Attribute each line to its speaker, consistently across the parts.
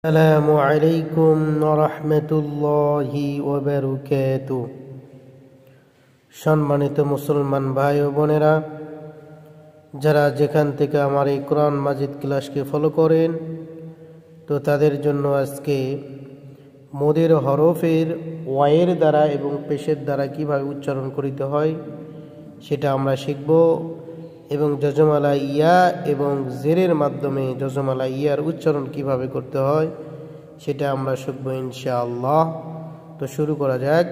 Speaker 1: আসসালামু আলাইকুম ওয়া রাহমাতুল্লাহি ওয়া বারাকাতুহু। সম্মানিত মুসলমান ভাই ও বোনেরা, যারা যেখান থেকে আমার এই কোরআন মাজিদ ক্লাসকে ফলো করেন, তো তাদের জন্য আজকে মদের হরফের ওয়ায়ের দ্বারা এবং পেশের দ্বারা কিভাবে উচ্চারণ করিতে হয় সেটা আমরা শিখব, এবং যজমালা ইয়া এবং জেরের মাধ্যমে যজমালা ইয়ার উচ্চারণ কিভাবে করতে হয় সেটা আমরা শিখব ইনশাআল্লাহ। তো শুরু করা যাক।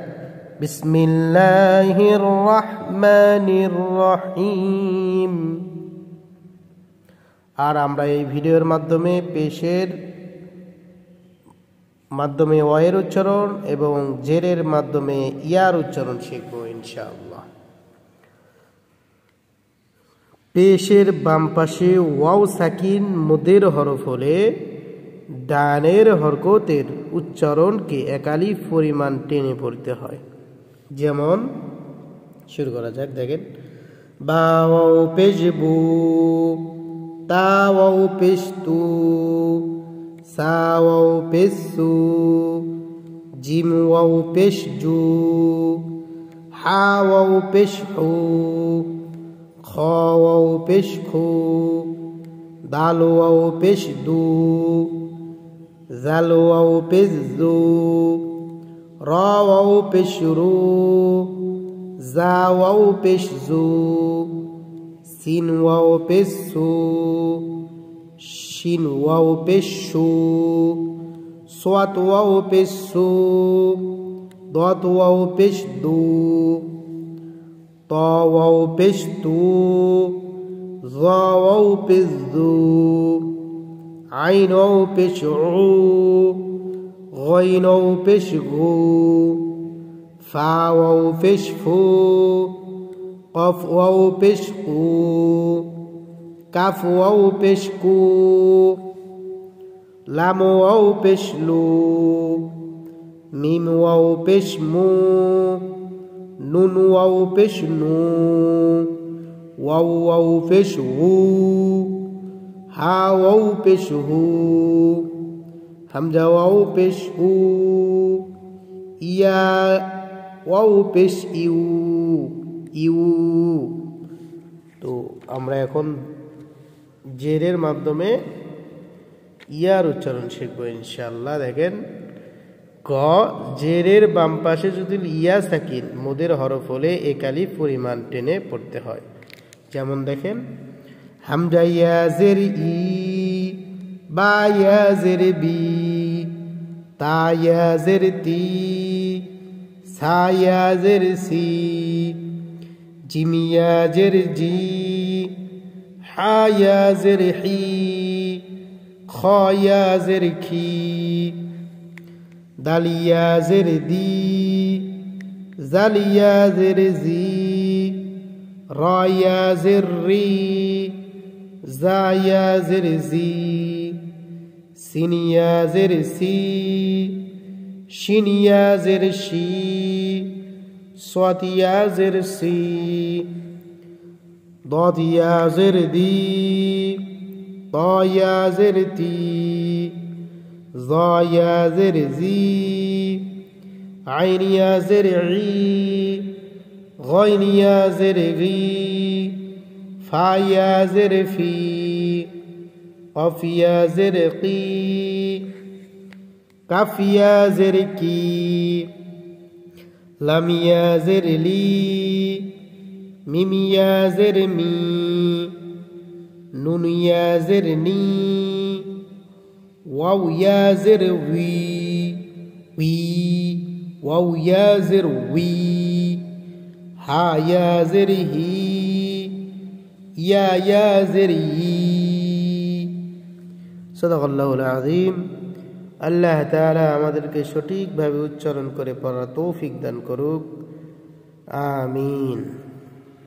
Speaker 1: বিসমিল্লাহির রহমানির রহিম। আর আমরা এই ভিডিওর মাধ্যমে পেশের মাধ্যমে ওয়ায়ের উচ্চারণ এবং জেরের মাধ্যমে ইয়ার উচ্চারণ শিখব ইনশাআল্লাহ। পেশের বাম পাশে ওয়াও সাকিন মদের হরফ হলে ডানের হরকতের উচ্চারণকে একালিফ পরিমাণ টেনে পড়তে হয়। যেমন শুরু করা যাক, দেখেন, বা ওয়াও পেশ বু, তা ওয়াও পেশ তু, সা ওয়াও পেশ সু, জিম ওয়াও পেশ জু, হা ওয়াও পেশ হু, খ ওয়াও পেশ খু, দাল ওয়াও পেশ দু, জাল ওয়াও পেশ জু, র ওয়াও পেশ রু, জা ওয়াও পেশ জু, সিন ওয়াও পেশ সু, শিন ওয়াও পেশ শু, সোয়াত ওয়াও পেশ সু, দত ওয়াও পেশ দু, ত ওয়াও পেশ তু, য ওয়াও পেশ যু, আইন ওয়াও পেশ উ, গইন ওয়াও পেশ গু, ফা ওয়াও পেশ ফু, কফ ওয়াও পেশ কু, কাফ ওয়াও পেশ কু, লাম ওয়াও পেশ লু, মিম ওয়াও পেশ মু, নুন ওয়াও পেশ নু, ওয়াও ওয়াও পেশ হু, হা ওয়াও পেশ হু, হামজা ওয়াও পেশ উ, ইয়া ওয়াও পেশ ইউ, ইউ। তো আমরা এখন জেরের মাধ্যমে ইয়ার উচ্চারণ শিখবো ইনশাআল্লাহ। দেখেন, ক জেরের বাম পাশে যদি ইয়া সাকিন মদের হরফ হলে একালিফ পরিমাণ টেনে পড়তে হয়। যেমন দেখেন, হামজা ইয়া জের ই, বা ইয়া জের বি, তা ইয়া জের তি, সা ইয়া জের সি, জিম ইয়া জের জি, হা ইয়া জের হি, খ ইয়া জের খি, দালিয়া জের দি, জালিয়া জের জি, রায়া জের রি, জায়া জের জি, সিনিয়া জের সি, শিনিয়া জের শি, সাতিয়া জের সি, দাদিয়া জের দি, তায়া জের তি, জায়া জের জি, আইনিয়া জের ই, গাইনিয়া জের গি, ফায়া জের ফি, কফিয়া জের কি, কাফিয়া জের কি, লামিয়া জের লি, মিমিয়া জের মি, নুনিয়া জের নি, ওয়াও ইয়া জের উই, উই, ওয়াও ইয়া জের উই, হা ইয়া জের হি, ইয়া ইয়া জের ই। সাদাকাল্লাহুল আযীম। আল্লাহ তাআলা আমাদেরকে সঠিকভাবে উচ্চারণ করে পড়ার তৌফিক দান করুক। আমিন।